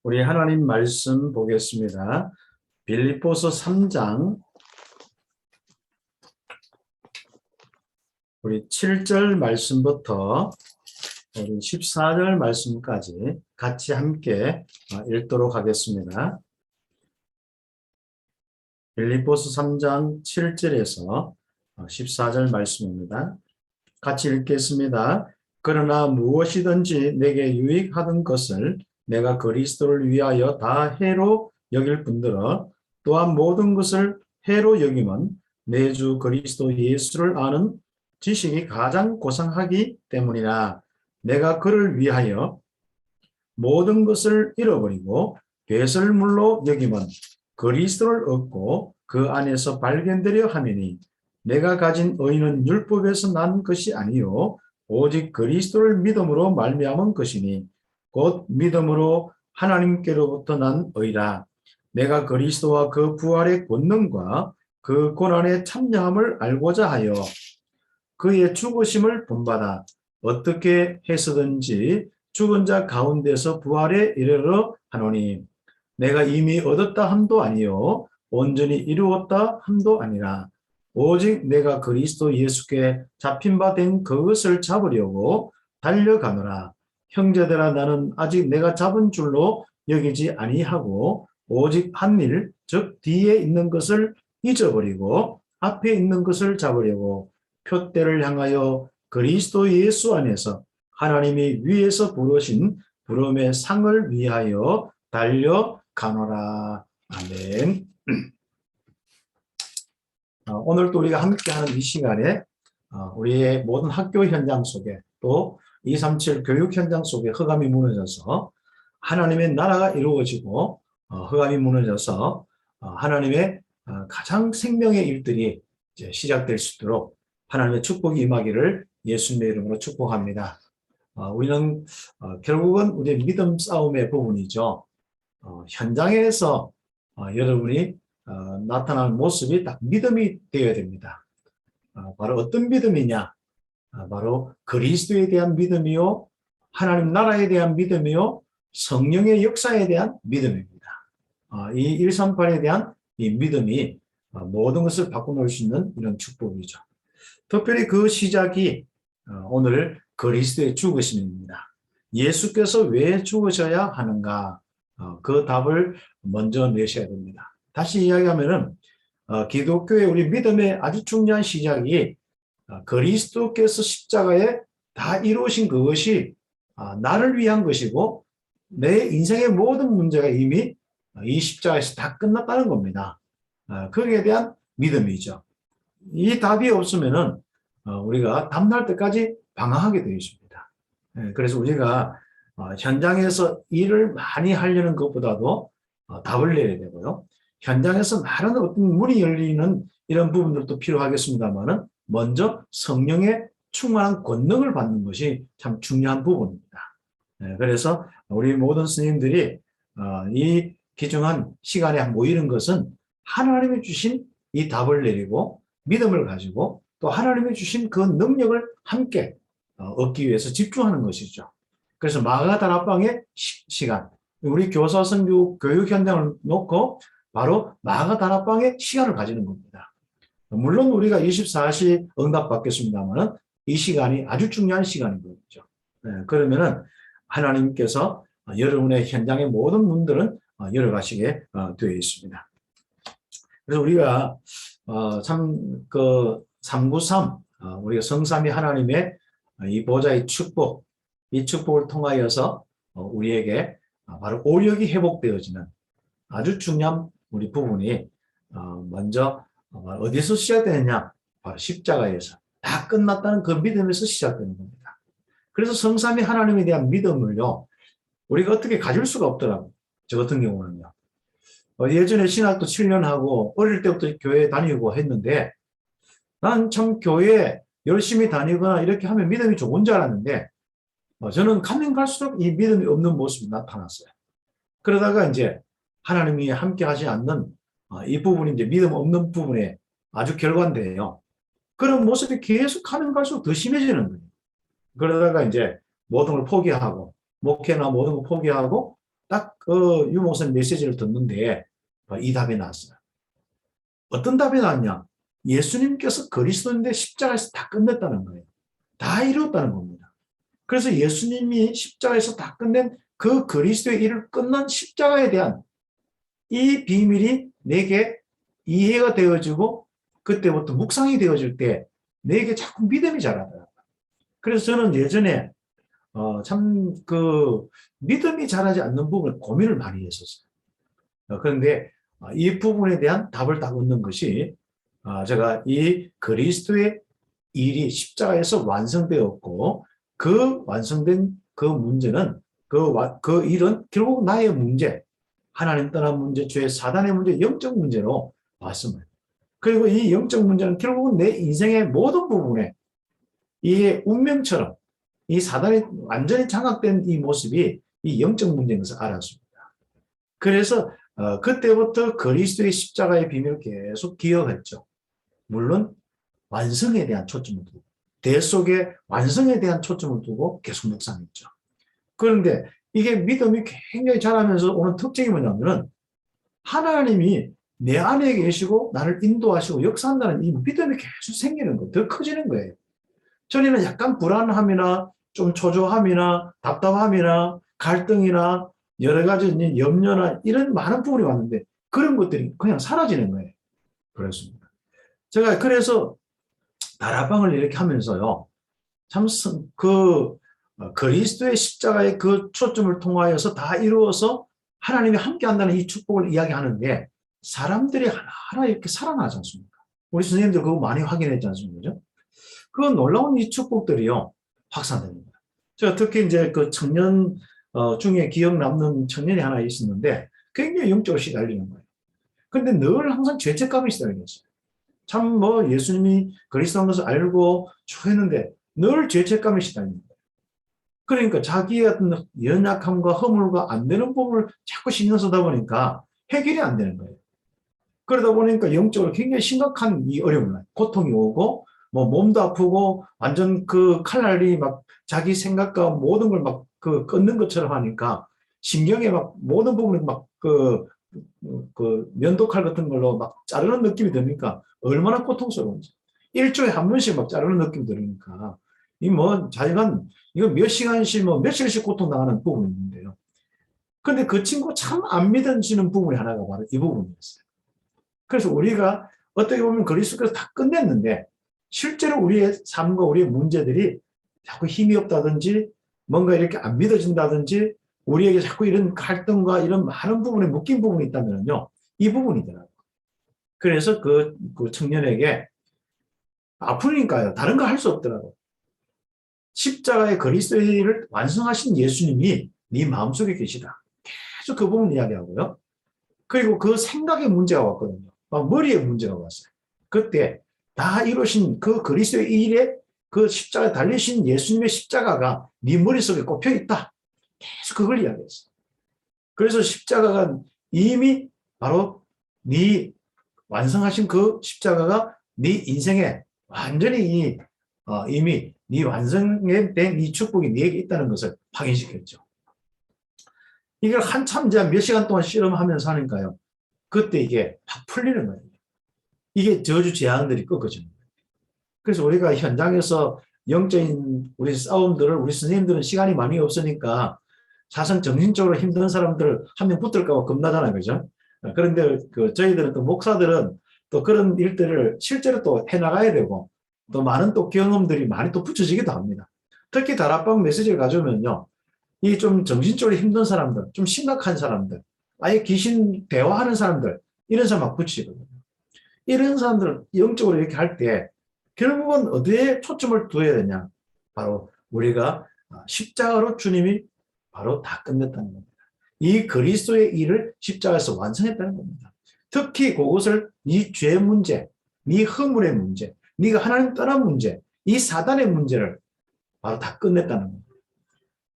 우리 하나님 말씀 보겠습니다. 빌립보서 3장 우리 7절 말씀부터 우리 14절 말씀까지 같이 함께 읽도록 하겠습니다. 빌립보서 3장 7절에서 14절 말씀입니다. 같이 읽겠습니다. 그러나 무엇이든지 내게 유익하던 것을 내가 그리스도를 위하여 다 해로 여길 뿐더러 또한 모든 것을 해로 여기면 내 주 그리스도 예수를 아는 지식이 가장 고상하기 때문이라. 내가 그를 위하여 모든 것을 잃어버리고 배설물로 여기면 그리스도를 얻고 그 안에서 발견되려 하느니 내가 가진 의는 율법에서 난 것이 아니요 오직 그리스도를 믿음으로 말미암은 것이니 곧 믿음으로 하나님께로부터 난 의라. 내가 그리스도와 그 부활의 권능과 그 고난의 참여함을 알고자 하여 그의 죽으심을 본받아 어떻게 해서든지 죽은 자 가운데서 부활에 이르러 하노니 내가 이미 얻었다 함도 아니요 온전히 이루었다 함도 아니라 오직 내가 그리스도 예수께 잡힌 바 된 그것을 잡으려고 달려가노라. 형제들아 나는 아직 내가 잡은 줄로 여기지 아니하고 오직 한 일, 즉 뒤에 있는 것을 잊어버리고 앞에 있는 것을 잡으려고 표대를 향하여 그리스도 예수 안에서 하나님이 위에서 부르신 부름의 상을 위하여 달려가노라. 아멘. 오늘도 우리가 함께하는 이 시간에 우리의 모든 학교 현장 속에 또 237 교육 현장 속에 흑암이 무너져서 하나님의 나라가 이루어지고 흑암이 무너져서 하나님의 가장 생명의 일들이 이제 시작될 수 있도록 하나님의 축복이 임하기를 예수님의 이름으로 축복합니다. 우리는 결국은 우리의 믿음 싸움의 부분이죠. 현장에서 여러분이 나타나는 모습이 딱 믿음이 되어야 됩니다. 바로 어떤 믿음이냐? 바로 그리스도에 대한 믿음이요, 하나님 나라에 대한 믿음이요, 성령의 역사에 대한 믿음입니다. 이 138에 대한 이 믿음이 모든 것을 바꿔놓을 수 있는 이런 축복이죠. 특별히 그 시작이 오늘 그리스도의 죽으심입니다. 예수께서 왜 죽으셔야 하는가? 그 답을 먼저 내셔야 됩니다. 다시 이야기하면은 기독교의 우리 믿음의 아주 중요한 시작이 그리스도께서 십자가에 다 이루신 그것이 나를 위한 것이고 내 인생의 모든 문제가 이미 이 십자가에서 다 끝났다는 겁니다. 거기에 대한 믿음이죠. 이 답이 없으면은 우리가 답날 때까지 방황하게 되어 있습니다. 그래서 우리가 현장에서 일을 많이 하려는 것보다도 답을 내야 되고요. 현장에서 많은 어떤 문이 열리는 이런 부분들도 필요하겠습니다만은 먼저 성령의 충만한 권능을 받는 것이 참 중요한 부분입니다. 그래서 우리 모든 스님들이 이 귀중한 시간에 모이는 것은 하나님이 주신 이 답을 내리고 믿음을 가지고 또 하나님이 주신 그 능력을 함께 얻기 위해서 집중하는 것이죠. 그래서 마가다락방의 시간, 우리 교사 선교 교육 현장을 놓고 바로 마가다락방의 시간을 가지는 겁니다. 물론 우리가 24시 응답받겠습니다만 이 시간이 아주 중요한 시간인 거죠. 그러면은 하나님께서 여러분의 현장의 모든 문들은 열어가시게 되어 있습니다. 그래서 우리가 참 그 393 우리가 성삼위 하나님의 이 보좌의 축복, 이 축복을 통하여서 우리에게 바로 오력이 회복되어지는 아주 중요한 우리 부분이 먼저 어디서 시작되느냐? 바로 십자가에서 다 끝났다는 그 믿음에서 시작되는 겁니다. 그래서 성삼위 하나님에 대한 믿음을요 우리가 어떻게 가질 수가 없더라고요. 저 같은 경우는요. 예전에 신학도 7년 하고 어릴 때부터 교회 다니고 했는데 난 참 교회 열심히 다니거나 이렇게 하면 믿음이 좋은 줄 알았는데 저는 가면 갈수록 이 믿음이 없는 모습이 나타났어요. 그러다가 이제 하나님이 함께 하지 않는 이 부분이 이제 믿음 없는 부분에 아주 결과인데요. 그런 모습이 계속 가면 갈수록 더 심해지는 거예요. 그러다가 이제 모든 걸 포기하고 목회나 모든 걸 포기하고 딱 유 목사님 메시지를 듣는데 이 답이 나왔어요. 어떤 답이 나왔냐? 예수님께서 그리스도인데 십자가에서 다 끝냈다는 거예요. 다 이루었다는 겁니다. 그래서 예수님이 십자가에서 다 끝낸 그 그리스도의 일을 끝난 십자가에 대한 이 비밀이 내게 이해가 되어지고 그때부터 묵상이 되어질 때 내게 자꾸 믿음이 자라더라고요. 그래서 저는 예전에 참 믿음이 자라지 않는 부분을 고민을 많이 했었어요. 그런데 이 부분에 대한 답을 딱 얻는 것이 제가 이 그리스도의 일이 십자가에서 완성되었고 그 완성된 그 문제는 그 일은 결국 나의 문제, 하나님 떠난 문제, 죄 사단의 문제, 영적 문제로 봤습니다. 그리고 이 영적 문제는 결국은 내 인생의 모든 부분에 이 운명처럼 이 사단이 완전히 장악된 이 모습이 이 영적 문제인 것을 알았습니다. 그래서 그때부터 그리스도의 십자가의 비밀을 계속 기억했죠. 물론 완성에 대한 초점을 두고 대 속에 완성에 대한 초점을 두고 계속 묵상했죠. 그런데 이게 믿음이 굉장히 자라면서 오는 특징이 뭐냐면은 하나님이 내 안에 계시고 나를 인도하시고 역사한다는 이 믿음이 계속 생기는 거예요. 더 커지는 거예요. 전에는 약간 불안함이나 좀 초조함이나 답답함이나 갈등이나 여러 가지 염려나 이런 많은 부분이 왔는데 그런 것들이 그냥 사라지는 거예요. 그렇습니다. 제가 그래서 다락방을 이렇게 하면서요. 참 그리스도의 십자가의 그 초점을 통하여서 다 이루어서 하나님이 함께 한다는 이 축복을 이야기하는데 사람들이 하나하나 이렇게 살아나지 않습니까? 우리 선생님들 그거 많이 확인했지 않습니까? 그 놀라운 이 축복들이요. 확산됩니다. 제가 특히 이제 그 청년 중에 기억 남는 청년이 하나 있었는데 굉장히 영적으로 시달리는 거예요. 근데 늘 항상 죄책감이 시달렸어요. 참 예수님이 그리스도인 것을 알고 했는데 늘 죄책감이 시달리는 거예요. 그러니까 자기의 어떤 연약함과 허물과 안 되는 부분을 자꾸 신경 쓰다 보니까 해결이 안 되는 거예요. 그러다 보니까 영적으로 굉장히 심각한 이 어려움을, 고통이 오고, 몸도 아프고, 완전 그 칼날이 막 자기 생각과 모든 걸 막 끊는 것처럼 하니까, 신경에 막 모든 부분이 막 면도칼 같은 걸로 막 자르는 느낌이 드니까, 얼마나 고통스러운지. 일주일에 한 번씩 막 자르는 느낌이 들으니까, 자기가, 이거 몇 시간씩, 며칠씩 고통당하는 부분이 있는데요. 근데 그 친구 참 안 믿어지는 부분이 하나가 바로 이 부분이었어요. 그래서 우리가 어떻게 보면 그리스도께서 다 끝냈는데 실제로 우리의 삶과 우리의 문제들이 자꾸 힘이 없다든지 뭔가 이렇게 안 믿어진다든지 우리에게 자꾸 이런 갈등과 이런 많은 부분에 묶인 부분이 있다면요. 이 부분이더라고요. 그래서 그 청년에게 아프니까요. 다른 거 할 수 없더라고요. 십자가의 그리스도의 일을 완성하신 예수님이 네 마음속에 계시다. 계속 그 부분 이야기하고요. 그리고 그 생각의 문제가 왔거든요. 머리에 문제가 왔어요. 그때 다 이루신 그 그리스도의 일에 그 십자가에 달리신 예수님의 십자가가 네 머릿속에 꼽혀 있다. 계속 그걸 이야기했어요. 그래서 십자가가 이미 바로 네 완성하신 그 십자가가 네 인생에 완전히 이미 네 완성된 이 축복이 네게 있다는 것을 확인시켰죠. 이걸 한참 몇 시간 동안 실험하면서 하니까요. 그때 이게 확 풀리는 거예요. 이게 저주 재앙들이 꺾어지는 거예요. 그래서 우리가 현장에서 영적인 우리 싸움들을 우리 선생님들은 시간이 많이 없으니까 사실 정신적으로 힘든 사람들 한 명 붙을까 봐 겁나잖아요. 그죠? 그런데 저희들은 또 목사들은 또 그런 일들을 실제로 또 해나가야 되고 또 많은 또 경험들이 많이 또 붙여지기도 합니다. 특히 다락방 메시지를 가져오면요. 이 좀 정신적으로 힘든 사람들, 좀 심각한 사람들, 아예 귀신 대화하는 사람들, 이런 사람 막 붙이거든요. 이런 사람들은 영적으로 이렇게 할 때 결국은 어디에 초점을 두어야 되냐? 바로 우리가 십자가로 주님이 바로 다 끝냈다는 겁니다. 이 그리스도의 일을 십자가에서 완성했다는 겁니다. 특히 그것을 네 죄 문제, 네 허물의 문제, 네가 하나님 떠난 문제, 이 사단의 문제를 바로 다 끝냈다는 겁니다.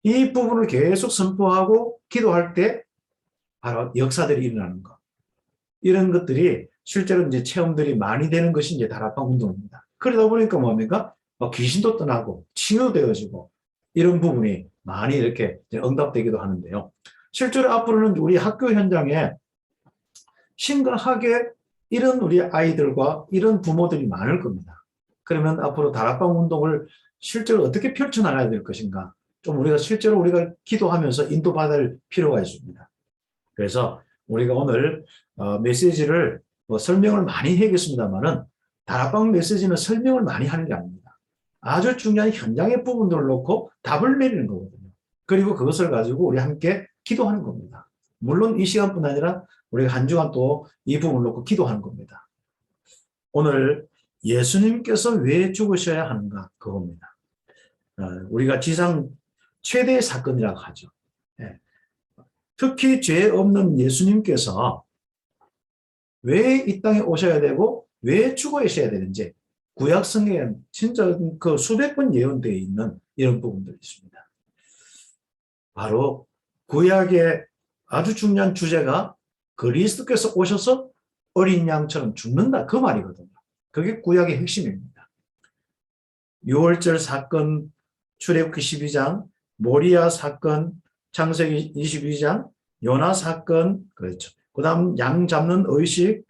이 부분을 계속 선포하고 기도할 때 바로 역사들이 일어나는 것. 이런 것들이 실제로 이제 체험들이 많이 되는 것이 이제 다락방 운동입니다. 그러다 보니까 뭡니까? 귀신도 떠나고 치유되어지고 이런 부분이 많이 이렇게 응답되기도 하는데요. 실제로 앞으로는 우리 학교 현장에 심각하게 이런 우리 아이들과 이런 부모들이 많을 겁니다. 그러면 앞으로 다락방 운동을 실제로 어떻게 펼쳐나가야 될 것인가? 좀 우리가 실제로 우리가 기도하면서 인도받을 필요가 있습니다. 그래서 우리가 오늘 메시지를 설명을 많이 해야겠습니다만은 다락방 메시지는 설명을 많이 하는 게 아닙니다. 아주 중요한 현장의 부분들을 놓고 답을 내리는 거거든요. 그리고 그것을 가지고 우리 함께 기도하는 겁니다. 물론 이 시간뿐 아니라 우리가 한 주간 또 이 부분을 놓고 기도하는 겁니다. 오늘 예수님께서 왜 죽으셔야 하는가 그겁니다. 우리가 지상 최대의 사건이라고 하죠. 특히 죄 없는 예수님께서 왜 이 땅에 오셔야 되고 왜 죽어야 되는지 구약 성경에 진짜 그 수백 번 예언되어 있는 이런 부분들이 있습니다. 바로 구약의 아주 중요한 주제가 그리스도께서 오셔서 어린 양처럼 죽는다 그 말이거든요. 그게 구약의 핵심입니다. 6월절 사건, 출애굽기 12장, 모리아 사건, 창세기 22장, 요나 사건, 그렇죠. 그 다음 양 잡는 의식,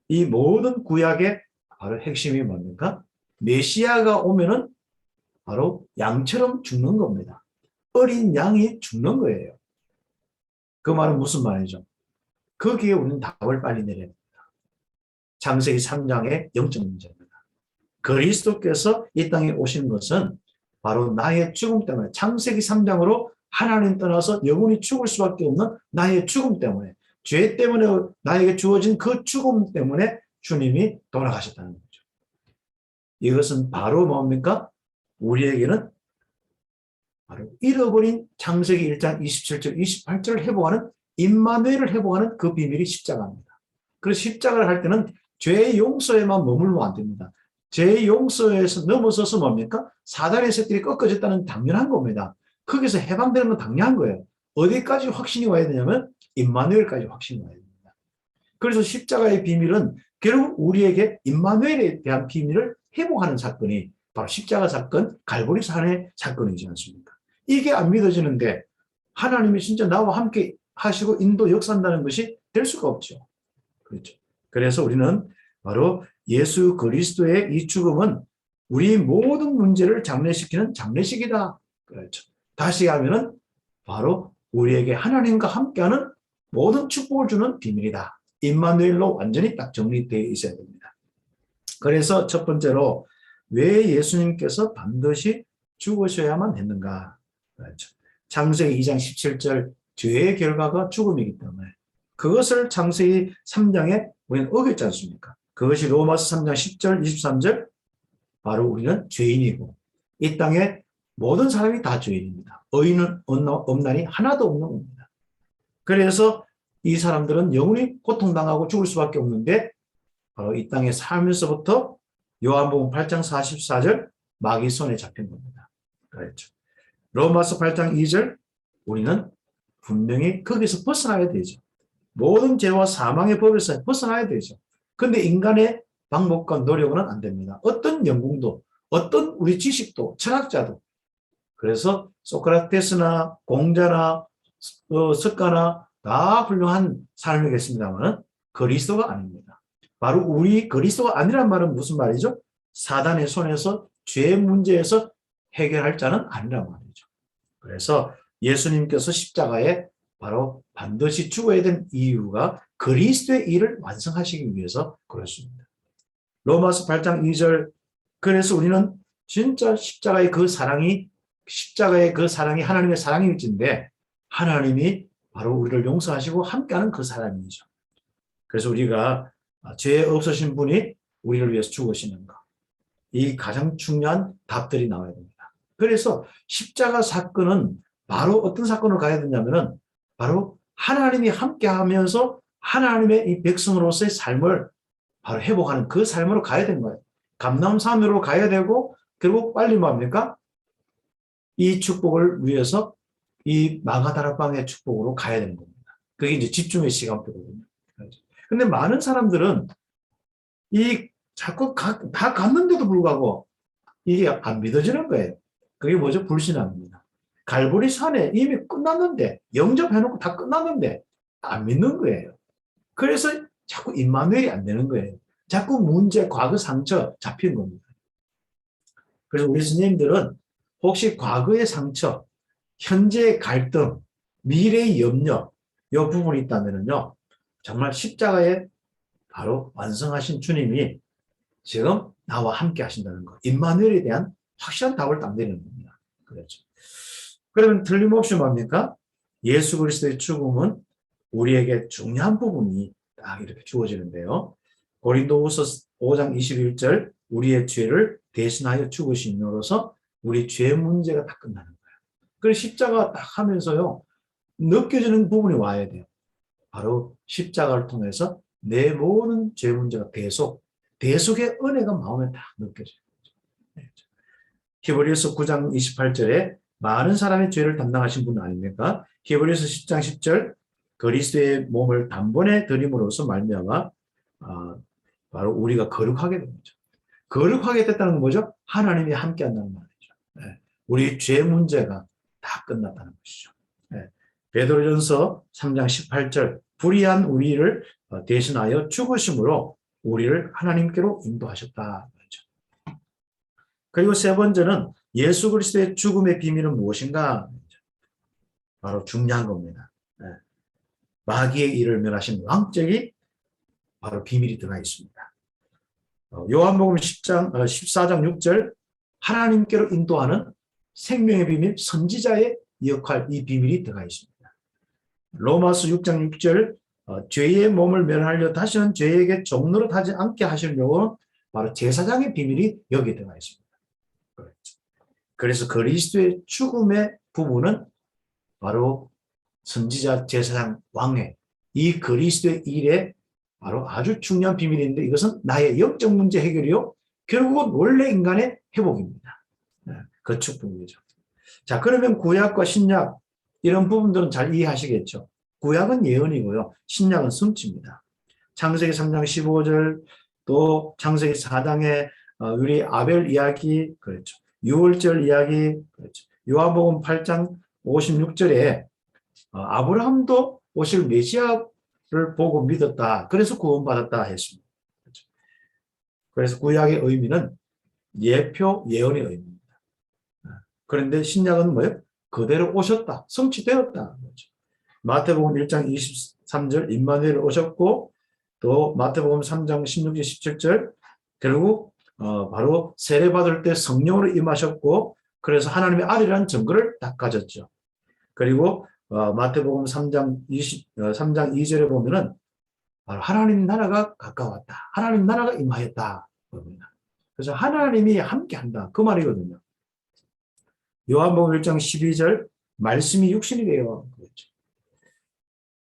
이 모든 구약의 바로 핵심이 뭡니까? 메시아가 오면은 바로 양처럼 죽는 겁니다. 어린 양이 죽는 거예요. 그 말은 무슨 말이죠? 거기에 우리는 답을 빨리 내려야 됩니다. 창세기 3장의 영적 문제입니다. 그리스도께서 이 땅에 오신 것은 바로 나의 죽음 때문에 창세기 3장으로 하나님 떠나서 영원히 죽을 수밖에 없는 나의 죽음 때문에 죄 때문에 나에게 주어진 그 죽음 때문에 주님이 돌아가셨다는 거죠. 이것은 바로 뭡니까? 우리에게는 바로 잃어버린 창세기 1장 27절, 28절을 회복하는 임마누엘을 회복하는 그 비밀이 십자가입니다. 그래서 십자가를 할 때는 죄의 용서에만 머물면 안 됩니다. 죄의 용서에서 넘어서서 뭡니까? 사단의 새끼리 꺾어졌다는 당연한 겁니다. 거기서 해방되는 건 당연한 거예요. 어디까지 확신이 와야 되냐면 임마누엘까지 확신이 와야 됩니다. 그래서 십자가의 비밀은 결국 우리에게 임마누엘에 대한 비밀을 회복하는 사건이 바로 십자가 사건, 갈보리 산의 사건이지 않습니까? 이게 안 믿어지는데 하나님이 진짜 나와 함께 하시고 인도 역사한다는 것이 될 수가 없죠. 그렇죠. 그래서 우리는 바로 예수 그리스도의 이 죽음은 우리 모든 문제를 장례시키는 장례식이다. 그렇죠. 다시 하면은 바로 우리에게 하나님과 함께하는 모든 축복을 주는 비밀이다. 임마누엘로 완전히 딱 정리되어 있어야 됩니다. 그래서 첫 번째로 왜 예수님께서 반드시 죽으셔야만 했는가? 그렇죠. 창세기 2장 17절 죄의 결과가 죽음이기 때문에 그것을 창세기 3장에 우리는 어겼지 않습니까? 그것이 로마서 3장 10절 23절 바로 우리는 죄인이고 이 땅에 모든 사람이 다 죄인입니다. 의인은 없나니 하나도 없는 겁니다. 그래서 이 사람들은 영원히 고통당하고 죽을 수밖에 없는데 바로 이 땅에 살면서부터 요한복음 8장 44절 마귀 손에 잡힌 겁니다. 그렇죠. 로마서 8장 2절 우리는 분명히 거기서 벗어나야 되죠. 모든 죄와 사망의 법에서 벗어나야 되죠. 그런데 인간의 방법과 노력은 안 됩니다. 어떤 연구도, 어떤 우리 지식도, 철학자도. 그래서 소크라테스나 공자나 석가나 다 훌륭한 삶이겠습니다만 그리스도가 아닙니다. 바로 우리 그리스도가 아니란 말은 무슨 말이죠? 사단의 손에서 죄 문제에서 해결할 자는 아니란 말이죠. 그래서 예수님께서 십자가에 바로 반드시 죽어야 된 이유가 그리스도의 일을 완성하시기 위해서 그렇습니다. 로마서 8장 2절 그래서 우리는 진짜 십자가의 그 사랑이 하나님의 사랑일진데 하나님이 바로 우리를 용서하시고 함께하는 그 사랑이죠. 그래서 우리가 죄 없으신 분이 우리를 위해서 죽으시는 것. 이 가장 중요한 답들이 나와야 됩니다. 그래서 십자가 사건은 바로 어떤 사건으로 가야 되냐면은 바로 하나님이 함께하면서 하나님의 이 백성으로서의 삶을 바로 회복하는 그 삶으로 가야 되는 거예요. 감람산으로 가야 되고 그리고 빨리 뭡니까? 이 축복을 위해서 이 마가다락방의 축복으로 가야 되는 겁니다. 그게 이제 집중의 시간표거든요. 근데 많은 사람들은 이 자꾸 다 갔는데도 불구하고 이게 안 믿어지는 거예요. 그게 뭐죠? 불신앙입니다. 갈보리 산에 이미 끝났는데, 영접해놓고 다 끝났는데 안 믿는 거예요. 그래서 자꾸 임마누엘이 안 되는 거예요. 자꾸 문제, 과거 상처 잡히는 겁니다. 그래서 우리 스님들은 혹시 과거의 상처, 현재의 갈등, 미래의 염려, 이 부분이 있다면요, 정말 십자가에 바로 완성하신 주님이 지금 나와 함께 하신다는 것, 임마누엘에 대한 확실한 답을 딱 내리는 겁니다. 그렇죠. 그러면 틀림없이 뭡니까? 예수 그리스도의 죽음은 우리에게 중요한 부분이 딱 이렇게 주어지는데요. 고린도후서 5장 21절, 우리의 죄를 대신하여 죽으심으로써 우리 죄 문제가 다 끝나는 거예요. 그래서 십자가 딱 하면서요, 느껴지는 부분이 와야 돼요. 바로 십자가를 통해서 내 모든 죄 문제가 대속의 은혜가 마음에 딱 느껴져요. 히브리서 9장 28절에 많은 사람의 죄를 담당하신 분 아닙니까? 히브리서 10장 10절, 그리스도의 몸을 단번에 드림으로써 말미암아 바로 우리가 거룩하게 된 거죠. 거룩하게 됐다는 건 뭐죠? 하나님이 함께 한다는 말이죠. 네. 우리 죄 문제가 다 끝났다는 것이죠. 네. 베드로전서 3장 18절, 불의한 우리를 대신하여 죽으심으로 우리를 하나님께로 인도하셨다. 그리고 세 번째는 예수 그리스도의 죽음의 비밀은 무엇인가? 바로 중요한 겁니다. 네. 마귀의 일을 멸하신 왕적이 바로 비밀이 들어가 있습니다. 요한복음 14장 6절, 하나님께로 인도하는 생명의 비밀, 선지자의 역할, 이 비밀이 들어가 있습니다. 로마서 6장 6절, 죄의 몸을 멸하려 다시는 죄에게 종노릇 하지 않게 하시려고 바로 제사장의 비밀이 여기에 들어가 있습니다. 그래서 그리스도의 죽음의 부분은 바로 선지자, 제사장, 왕의 이 그리스도의 일에 바로 아주 중요한 비밀인데, 이것은 나의 영적 문제 해결이요, 결국은 원래 인간의 회복입니다. 건축 부분이죠. 자, 그러면 구약과 신약 이런 부분들은 잘 이해하시겠죠. 구약은 예언이고요, 신약은 성취입니다. 창세기 3장 15절, 또 창세기 4장의 우리 아벨 이야기, 그렇죠. 유월절 이야기, 그렇죠. 요한복음 8장 56절에 아브라함도 오실 메시아를 보고 믿었다. 그래서 구원받았다 했습니다. 그렇죠. 그래서 구약의 의미는 예표, 예언의 의미입니다. 그런데 신약은 뭐예요? 그대로 오셨다. 성취되었다. 그렇죠. 마태복음 1장 23절 임마누엘 오셨고, 또 마태복음 3장 16절 17절 결국 바로 세례받을 때 성령으로 임하셨고, 그래서 하나님의 아들이라는 증거를 딱 가졌죠. 그리고 마태복음 3장 2절에 보면은 바로 하나님 나라가 가까웠다. 하나님 나라가 임하였다. 그래서 하나님이 함께한다. 그 말이거든요. 요한복음 1장 12절, 말씀이 육신이 되어. 그렇죠.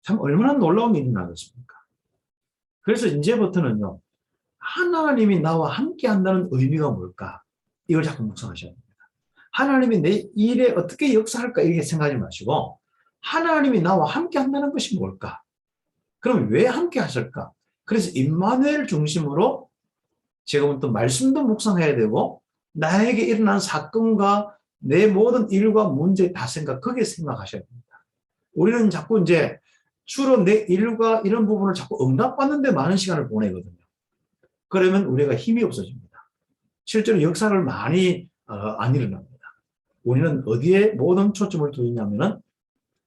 참 얼마나 놀라운 일이 나겠습니까? 그래서 이제부터는요, 하나님이 나와 함께 한다는 의미가 뭘까? 이걸 자꾸 묵상하셔야 됩니다. 하나님이 내 일에 어떻게 역사할까? 이렇게 생각하지 마시고, 하나님이 나와 함께 한다는 것이 뭘까? 그럼 왜 함께 하실까? 그래서 임마누엘 중심으로 지금부터 말씀도 묵상해야 되고, 나에게 일어난 사건과 내 모든 일과 문제 다 거기에 생각하셔야 됩니다. 우리는 자꾸 이제 주로 내 일과 이런 부분을 자꾸 응답받는 데 많은 시간을 보내거든요. 그러면 우리가 힘이 없어집니다. 실제로 역사를 많이 안 일어납니다. 우리는 어디에 모든 초점을 두느냐면은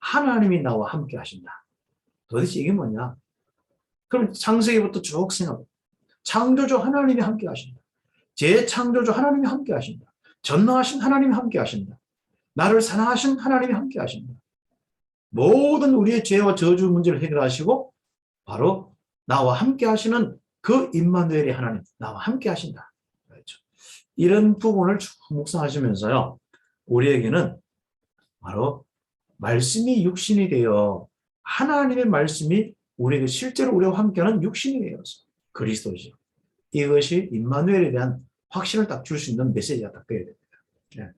하나님이 나와 함께 하신다. 도대체 이게 뭐냐? 그럼 창세기부터 쭉 생각해. 창조주 하나님이 함께 하신다. 재창조주 하나님이 함께 하신다. 전능하신 하나님이 함께 하신다. 나를 사랑하신 하나님이 함께 하신다. 모든 우리의 죄와 저주 문제를 해결하시고 바로 나와 함께 하시는 그 임마누엘이 하나님, 나와 함께 하신다. 그렇죠. 이런 부분을 쭉 묵상하시면서요, 우리에게는 바로 말씀이 육신이 되어 하나님의 말씀이 우리에게 실제로 우리와 함께하는 육신이 되어서 그리스도죠. 이것이 임마누엘에 대한 확신을 딱 줄 수 있는 메시지가 딱 되어야 됩니다. 네.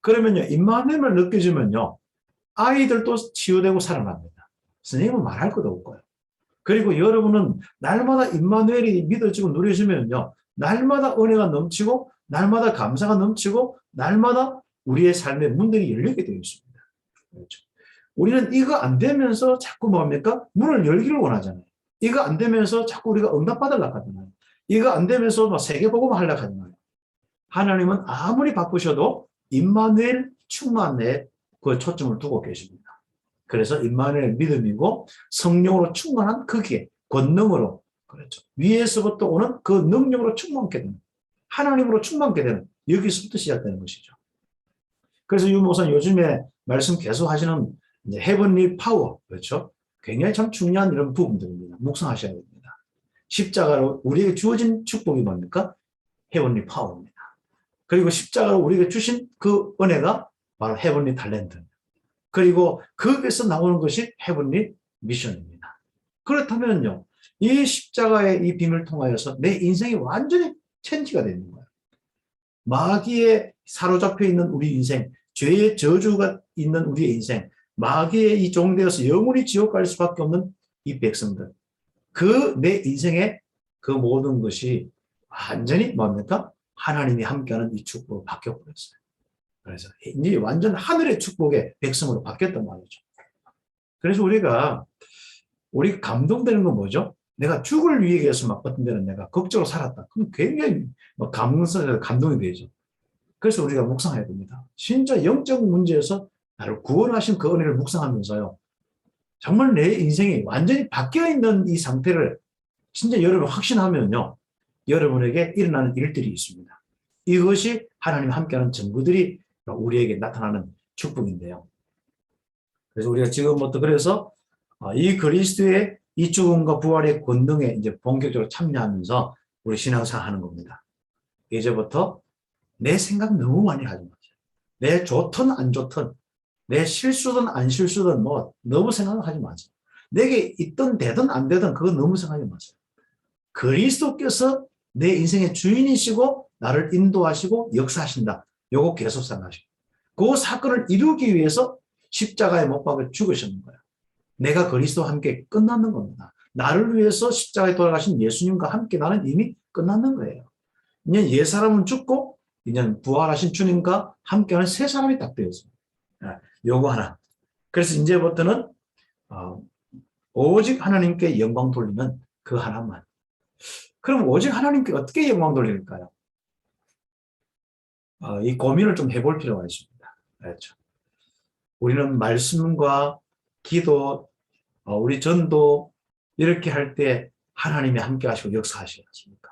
그러면요, 임마누엘을 느껴지면요, 아이들도 치유되고 살아납니다. 선생님은 말할 것도 없고요. 그리고 여러분은 날마다 임마누엘이 믿어지고 누려지면요, 날마다 은혜가 넘치고, 날마다 감사가 넘치고, 날마다 우리의 삶의 문들이 열리게 되어 있습니다. 그렇죠. 우리는 이거 안 되면서 자꾸 뭡니까? 문을 열기를 원하잖아요. 이거 안 되면서 자꾸 우리가 응답받으려고 하잖아요. 이거 안 되면서 막 세계복음 하려고 하잖아요. 하나님은 아무리 바쁘셔도 임마누엘 충만에 그 초점을 두고 계십니다. 그래서 임마누엘 믿음이고 성령으로 충만한 거기에 권능으로 그렇죠. 위에서부터 오는 그 능력으로 충만케 되는 하나님으로 충만케 되는 여기서부터 시작되는 것이죠. 그래서 유 목사님 요즘에 말씀 계속 하시는 이제 헤븐리 파워 그렇죠. 굉장히 참 중요한 이런 부분들입니다. 묵상하셔야 됩니다. 십자가로 우리에게 주어진 축복이 뭡니까? 헤븐리 파워입니다. 그리고 십자가로 우리에게 주신 그 은혜가 바로 헤븐리 탤런트. 그리고 거기에서 나오는 것이 헤븐리 미션입니다. 그렇다면요. 이 십자가의 이 비밀을 통하여서 내 인생이 완전히 체인지가 되는 거예요. 마귀에 사로잡혀 있는 우리 인생, 죄의 저주가 있는 우리의 인생, 마귀의 이 종되어서 영원히 지옥 갈 수밖에 없는 이 백성들. 그 내 인생의 그 모든 것이 완전히 뭡니까? 하나님이 함께하는 이 축복으로 바뀌어버렸어요. 그래서 이제 완전 하늘의 축복의 백성으로 바뀌었단 말이죠. 그래서 우리 감동되는 건 뭐죠? 내가 죽을 위기에서 막 어떤 데는 내가 걱정으로 살았다. 그럼 굉장히 감동이 되죠. 그래서 우리가 묵상해야 됩니다. 진짜 영적 문제에서 나를 구원하신 그 은혜를 묵상하면서요. 정말 내 인생이 완전히 바뀌어 있는 이 상태를 진짜 여러분 확신하면요. 여러분에게 일어나는 일들이 있습니다. 이것이 하나님과 함께하는 증거들이 우리에게 나타나는 축복인데요. 그래서 우리가 지금부터 그래서 이 그리스도의 이 죽음과 부활의 권능에 이제 본격적으로 참여하면서 우리 신앙생활 하는 겁니다. 이제부터 내 생각 너무 많이 하지 마세요. 내 좋든 안 좋든, 내 실수든 안 실수든 뭐 너무 생각하지 마세요. 내게 있든 되든 안 되든 그거 너무 생각하지 마세요. 그리스도께서 내 인생의 주인이시고 나를 인도하시고 역사하신다. 요거 계속 생각하시고. 그 사건을 이루기 위해서 십자가에 못 박아 죽으셨는 거예요. 내가 그리스도와 함께 끝나는 겁니다. 나를 위해서 십자가에 돌아가신 예수님과 함께 나는 이미 끝났는 거예요. 이제 옛사람은 죽고 이제 부활하신 주님과 함께하는 새 사람이 딱 되었습니다. 요거 하나. 그래서 이제부터는 오직 하나님께 영광 돌리는 그 하나만. 그럼 오직 하나님께 어떻게 영광 돌릴까요? 이 고민을 좀 해볼 필요가 있습니다. 그렇죠. 우리는 말씀과 기도, 우리 전도 이렇게 할 때 하나님이 함께 하시고 역사하시지 않습니까?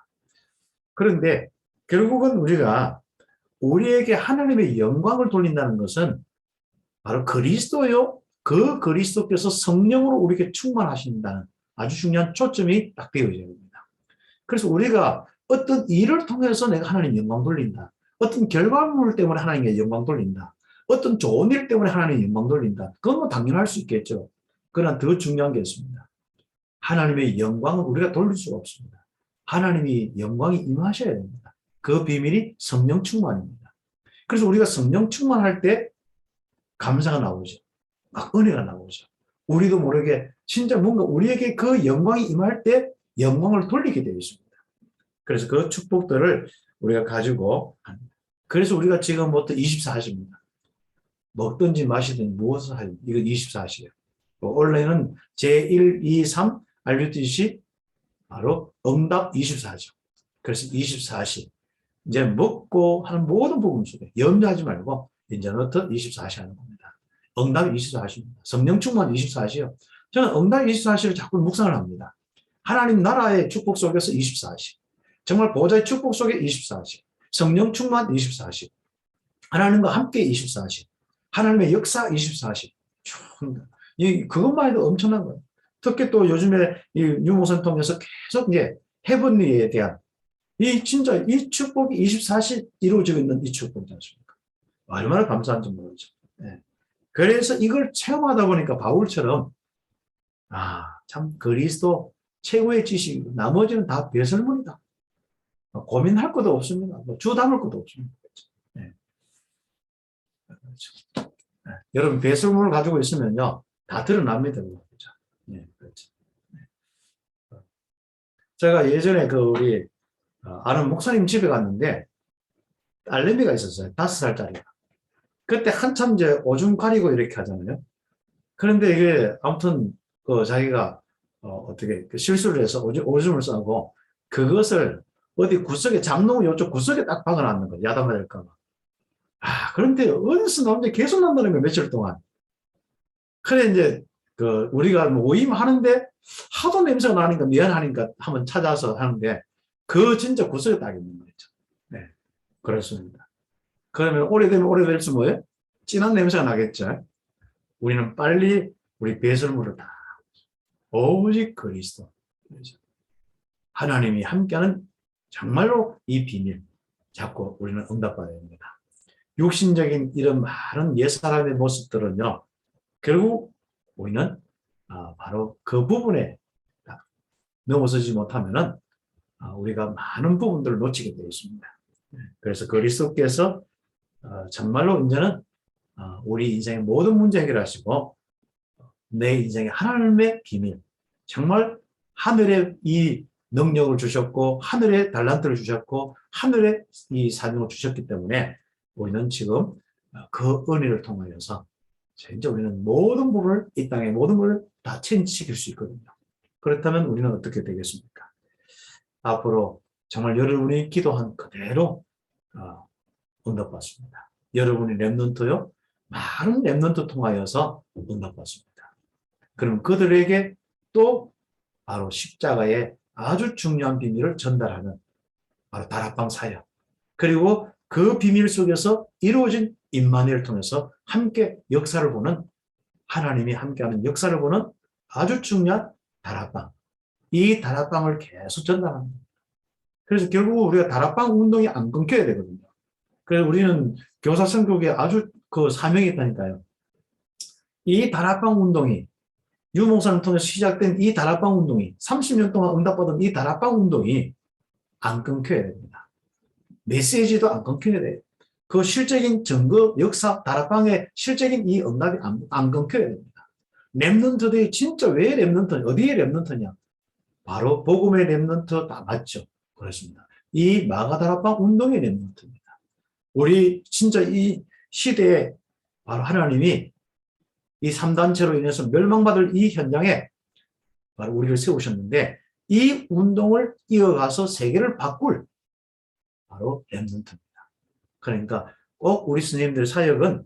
그런데 결국은 우리에게 하나님의 영광을 돌린다는 것은 바로 그리스도요. 그 그리스도께서 성령으로 우리에게 충만하신다는 아주 중요한 초점이 딱 되어져야 됩니다. 그래서 우리가 어떤 일을 통해서 내가 하나님 영광 돌린다. 어떤 결과물 때문에 하나님께 영광 돌린다. 어떤 좋은 일 때문에 하나님 영광 돌린다. 그건 뭐 당연할 수 있겠죠. 그러나 더 중요한 게 있습니다. 하나님의 영광은 우리가 돌릴 수가 없습니다. 하나님이 영광이 임하셔야 됩니다. 그 비밀이 성령 충만입니다. 그래서 우리가 성령 충만할 때 감사가 나오죠. 막 은혜가 나오죠. 우리도 모르게 진짜 뭔가 우리에게 그 영광이 임할 때 영광을 돌리게 되어 있습니다. 그래서 그 축복들을 우리가 가지고 합니다. 그래서 우리가 지금부터 24시입니다. 먹든지 마시든지 무엇을 하든 이건 24시예요. 원래는 제1, 2, 3 알려듯이 바로 응답 24죠. 그래서 24시. 이제 먹고 하는 모든 부분 속에 염려하지 말고 이제부터 24시 하는 겁니다. 응답 24시입니다. 성령 충만 24시요. 저는 응답 24시를 자꾸 묵상을 합니다. 하나님 나라의 축복 속에서 24시. 정말 보좌의 축복 속에 24시. 성령 충만 24시. 하나님과 함께 24시. 하나님의 역사 24시. 그것만 해도 엄청난 거예요. 특히 또 요즘에 이 유목선 통해서 계속 이제 헤븐리에 대한 진짜 이 축복이 24시 이루어지고 있는 이 축복이지 않습니까? 얼마나 감사한지 모르죠. 네. 그래서 이걸 체험하다 보니까 바울처럼 참 그리스도 최고의 지식이고 나머지는 다 배설물이다. 고민할 것도 없습니다. 주 담을 것도 없습니다. 네. 그렇죠. 네. 여러분 배설물을 가지고 있으면요 다 드러납니다. 그렇죠. 네, 그렇죠. 네. 제가 예전에 우리 아는 목사님 집에 갔는데 딸내미가 있었어요. 5살짜리가. 그때 한참 이제 오줌 가리고 이렇게 하잖아요. 그런데 이게 아무튼 그 자기가 어떻게 그 실수를 해서 오줌을 싸고 그것을 어디 구석에 장롱 요쪽 구석에 딱 박아놨는 거예요. 야단가 될까 봐. 그런데 어디서 나오는데 계속 난다는 거예요. 며칠 동안. 그래 이제 그 우리가 뭐 오임하는데 하도 냄새가 나니까 미안하니까 한번 찾아서 하는데 그 진짜 구석에 딱 있는 거죠. 네, 그렇습니다. 그러면 오래되면 오래될수록 뭐예요? 진한 냄새가 나겠죠. 우리는 빨리 우리 배설물을 다 오직 그리스도 하나님이 함께하는 정말로 이 비밀 잡고 우리는 응답받아야 됩니다. 육신적인 이런 많은 옛사람의 모습들은요, 결국 우리는 바로 그 부분에 넘어서지 못하면은 우리가 많은 부분들을 놓치게 되어 있습니다. 그래서 그리스도께서 정말로 이제는 우리 인생의 모든 문제 해결하시고 내 인생의 하나님의 비밀, 정말 하늘의 이 능력을 주셨고 하늘의 달란트를 주셨고 하늘의 이 사명을 주셨기 때문에 우리는 지금 그 은혜를 통하여서 이제 우리는 모든 부분을 이 땅의 모든 걸 다 체인지시킬 수 있거든요. 그렇다면 우리는 어떻게 되겠습니까? 앞으로 정말 여러분이 기도한 그대로 응답받습니다. 여러분이 렘넌트요, 많은 렘넌트 통하여서 응답받습니다. 그럼 그들에게 또 바로 십자가의 아주 중요한 비밀을 전달하는 바로 다락방 사역, 그리고 그 비밀 속에서 이루어진 임마누엘을 통해서 함께 역사를 보는, 하나님이 함께하는 역사를 보는 아주 중요한 다락방, 이 다락방을 계속 전달합니다. 그래서 결국 우리가 다락방 운동이 안 끊겨야 되거든요. 그래서 우리는 교사 선교에 아주 그 사명이 있다니까요. 이 다락방 운동이 유목사를 통해서 시작된 이 다락방 운동이 30년 동안 응답받은 이 다락방 운동이 안 끊겨야 됩니다. 메시지도 안 끊겨야 돼요. 그 실적인 증거, 역사, 다락방의 실적인 이 응답이 안 끊겨야 됩니다. 렘넌트들이 진짜 왜 렘넌트, 어디에 렘넌트냐? 바로 복음의 렘넌트 다 맞죠. 그렇습니다. 이 마가다락방 운동의 렘넌트입니다. 우리 진짜 이 시대에 바로 하나님이 이 3단체로 인해서 멸망받을 이 현장에 바로 우리를 세우셨는데 이 운동을 이어가서 세계를 바꿀 바로 렘넌트입니다. 그러니까 꼭 우리 스님들 사역은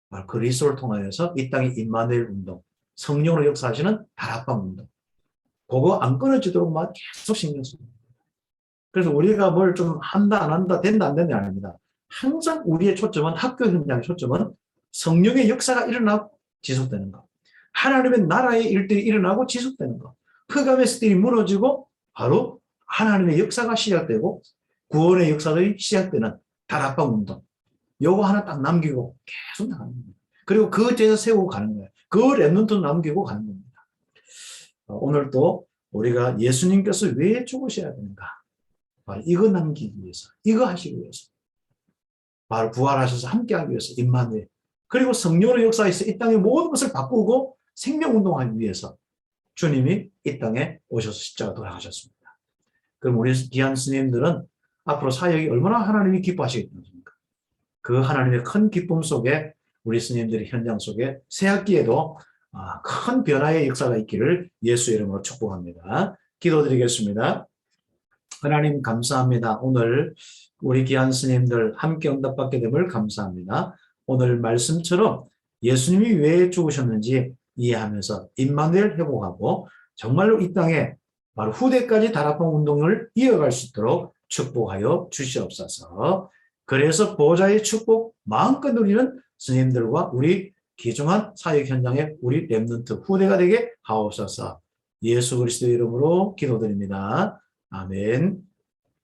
바로 그리스도를 통하여서 이 땅의 임마누엘 운동, 성령으로 역사하시는 다락방 운동, 그거 안 끊어지도록 막 계속 신경 씁니다. 그래서 우리가 뭘 좀 한다 안 한다 된다 안 된다 아닙니다. 항상 우리의 초점은, 학교 현장의 초점은 성령의 역사가 일어나고 지속되는 것, 하나님의 나라의 일들이 일어나고 지속되는 것, 흑암의 స్థితి 무너지고 바로 하나님의 역사가 시작되고 구원의 역사들이 시작되는 다락방 운동, 요거 하나 딱 남기고 계속 나가는 겁니다. 그리고 그 제자 세우고 가는 거예요. 그 렘넌트 남기고 가는 겁니다. 오늘 또 우리가 예수님께서 왜 죽으셔야 되는가? 바로 이거 남기기 위해서, 이거 하시기 위해서, 바로 부활하셔서 함께하기 위해서 임마누엘, 그리고 성령의 역사에서 이 땅의 모든 것을 바꾸고 생명운동하기 위해서 주님이 이 땅에 오셔서 십자가 돌아가셨습니다. 그럼 우리 귀한 스님들은 앞으로 사역이 얼마나 하나님이 기뻐하시겠습니까? 그 하나님의 큰 기쁨 속에 우리 스님들의 현장 속에 새 학기에도 큰 변화의 역사가 있기를 예수 이름으로 축복합니다. 기도드리겠습니다. 하나님 감사합니다. 오늘 우리 귀한 스님들 함께 응답받게 됨을 감사합니다. 오늘 말씀처럼 예수님이 왜 죽으셨는지 이해하면서 임마누엘 회복하고 정말로 이 땅에 바로 후대까지 다락방 운동을 이어갈 수 있도록 축복하여 주시옵소서. 그래서 보좌의 축복 마음껏 누리는 스님들과 우리 귀중한 사역 현장의 우리 렘넌트 후대가 되게 하옵소서. 예수 그리스도의 이름으로 기도드립니다. 아멘.